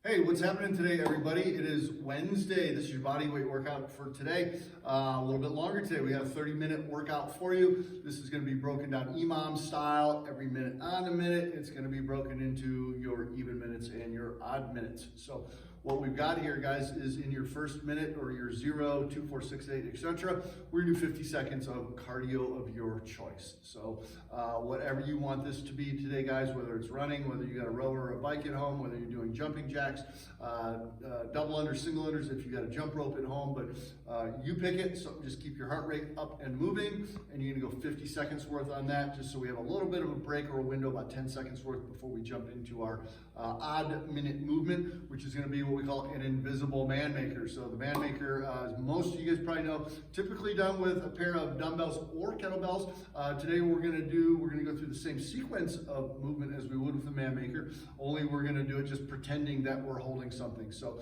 Hey, what's happening today, everybody? It is Wednesday. This is your body weight workout for today. A little bit longer today. We got a 30-minute workout for you. This is going to be broken down EMOM style, every minute on a minute. It's going to be broken into your even minutes and your odd minutes. So what we've got here, guys, is in your first minute or your 0, 2, 4, 6, 8, etc. We're going to do 50 seconds of cardio of your choice. So whatever you want this to be today, guys, whether it's running, whether you got a rower or a bike at home, whether you're doing jumping jacks, double unders, single unders, if you got a jump rope at home, but you pick it. So just keep your heart rate up and moving, and you're gonna go 50 seconds worth on that, just so we have a little bit of a break or a window, about 10 seconds worth before we jump into our odd minute movement, which is gonna be what we call an invisible man maker. So the man maker, as most of you guys probably know, typically done with a pair of dumbbells or kettlebells. Today we're gonna go through the same sequence of movement as we would with the man maker, only we're gonna do it just pretending that we're holding something. So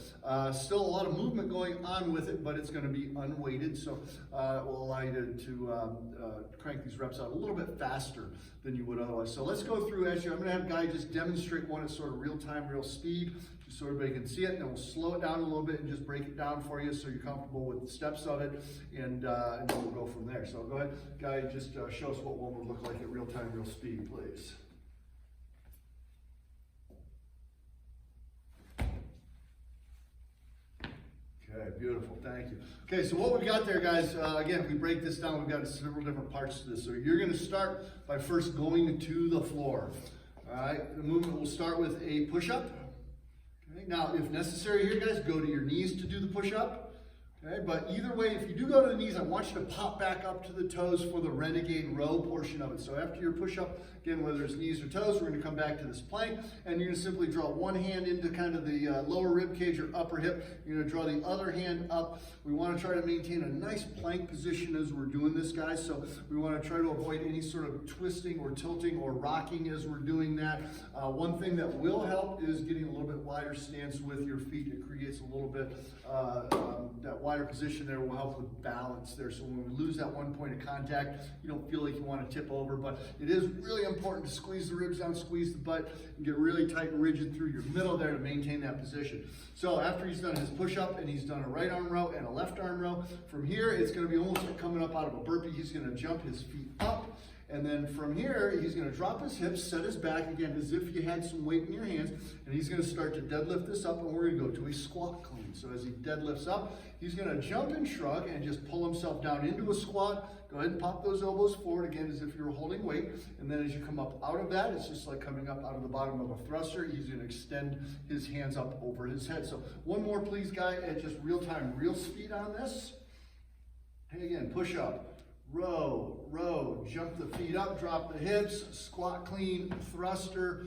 still a lot of movement going on with it, but it's going to be unweighted, so it will allow you to crank these reps out a little bit faster than you would otherwise. So let's go through. Actually, I'm going to have Guy just demonstrate one at sort of real time, real speed, just so everybody can see it, and then we'll slow it down a little bit and just break it down for you so you're comfortable with the steps of it, and then we'll go from there. So go ahead, Guy, just show us what one would look like at real time, real speed, please. Okay, beautiful, thank you. Okay, so what we've got there, guys, again, if we break this down, we've got several different parts to this. So you're gonna start by first going to the floor. All right, the movement will start with a push-up. Okay, now, if necessary here, guys, go to your knees to do the push-up. Okay, but either way, if you do go to the knees, I want you to pop back up to the toes for the renegade row portion of it. So after your push-up, again, whether it's knees or toes, we're gonna come back to this plank, and you're gonna simply draw one hand into kind of the lower rib cage or upper hip. You're gonna draw the other hand up. We wanna try to maintain a nice plank position as we're doing this, guys. So we wanna try to avoid any sort of twisting or tilting or rocking as we're doing that. One thing that will help is getting a little bit wider stance with your feet. It creates a little bit, that wider position there will help with balance there. So when we lose that one point of contact, you don't feel like you want to tip over, but it is really important to squeeze the ribs down, squeeze the butt, and get really tight and rigid through your middle there to maintain that position. So after he's done his push-up and he's done a right arm row and a left arm row, from here it's going to be almost like coming up out of a burpee. He's going to jump his feet up, and then from here, he's going to drop his hips, set his back again as if you had some weight in your hands, and he's going to start to deadlift this up, and we're going to go to a squat clean. So as he deadlifts up, he's going to jump and shrug and just pull himself down into a squat. Go ahead and pop those elbows forward again as if you're holding weight, and then as you come up out of that, it's just like coming up out of the bottom of a thruster. He's going to extend his hands up over his head. So one more, please, Guy, at just real time, real speed on this. Hey, again, push up. Row, row, jump the feet up, drop the hips, squat clean, thruster.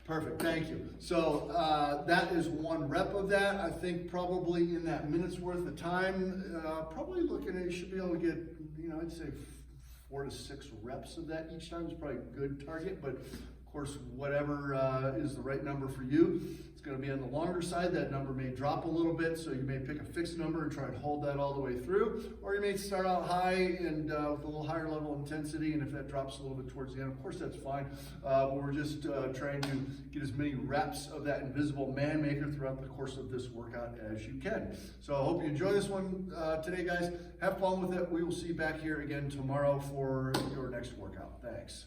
Perfect, thank you. So that is one rep of that. I think probably in that minute's worth of time, probably looking at, you should be able to get, I'd say 4 to 6 reps of that each time is probably a good target, but of course, whatever is the right number for you. It's going to be on the longer side. That number may drop a little bit, so you may pick a fixed number and try and hold that all the way through, or you may start out high and with a little higher level of intensity, and if that drops a little bit towards the end, of course that's fine. But we're just trying to get as many reps of that invisible man maker throughout the course of this workout as you can. So I hope you enjoy this one today, guys. Have fun with it. We will see you back here again tomorrow for your next workout. Thanks.